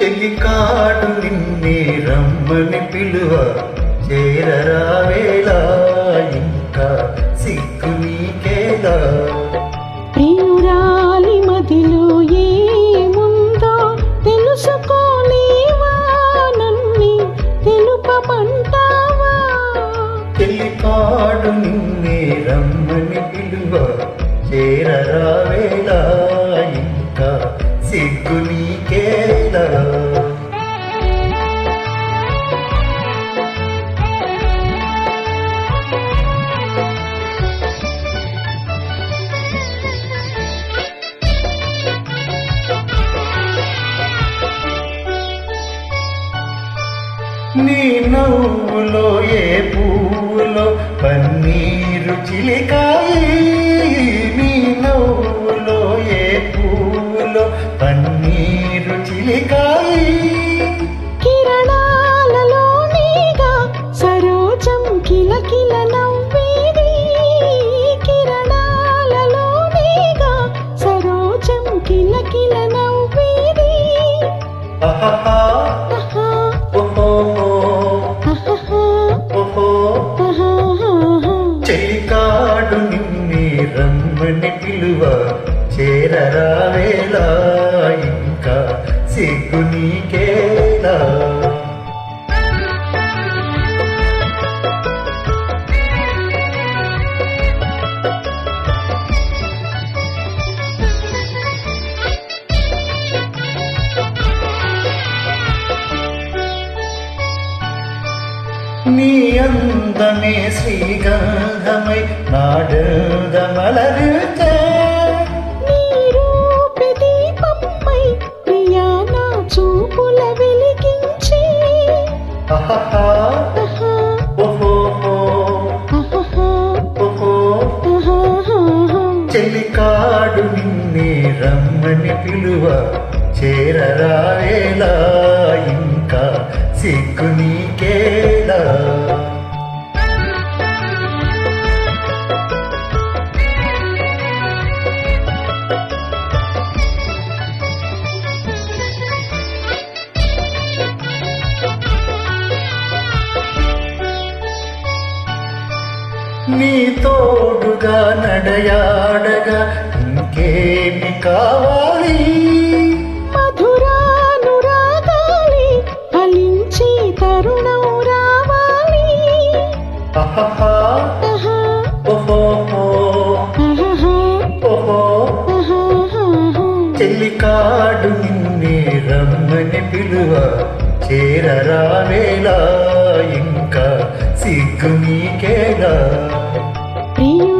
చెలికాడు నిన్నే రమ్మని పిలువ చేరరావేలా ఇంకా సిగ్గు నీకేలా. ప్రియురాలి మదిలో ఏముందో తెలుసుకోలేవా, నన్ను తెలుపమంటావా? చెలికాడు నిన్నే రమ్మని పిలువ చేరరావేలా ఇంకా సిగ్గు నీకేలా. నీ నవ్వులో ఏ పువ్వులో పన్నీరు చిలికాయి, నీ నవ్వులో ఏ పువ్వులో పన్నీరు చిలికాయి. కిరణాలలో నీగా సరోజం కిలకిల నవ్వేది, కిరణాలలో నీగా సరోజం కిలకిల నవ్వేది. ఆహాహా చెలికాడు నిన్నే రమ్మని పిలువ చేరరావేలా ఇంకా సిగ్గు నీకేలా. నీ అందమే శ్రీగంధమై నాడమలరుతే, నీ రూపే దీపమై ప్రియా నా చూపుల వెలిగించి. ఆహాహా ఓహో చెలికాడు నిన్నే రమ్మని పిలువ చేరరావేలా ఇంకా సిగ్గు నీకేలా. నీ తోడుగా నడయాడగా ఇంకేమి కావాలి, మధురానురాగాలి ఫలించి తరుణం రావాలి. ఆహాహా ఓహో చెలికాడు నిన్నే రమ్మని పిలువ చేరరావేలా ఇంకా సిగ్గు నీకేలా. ప్రియ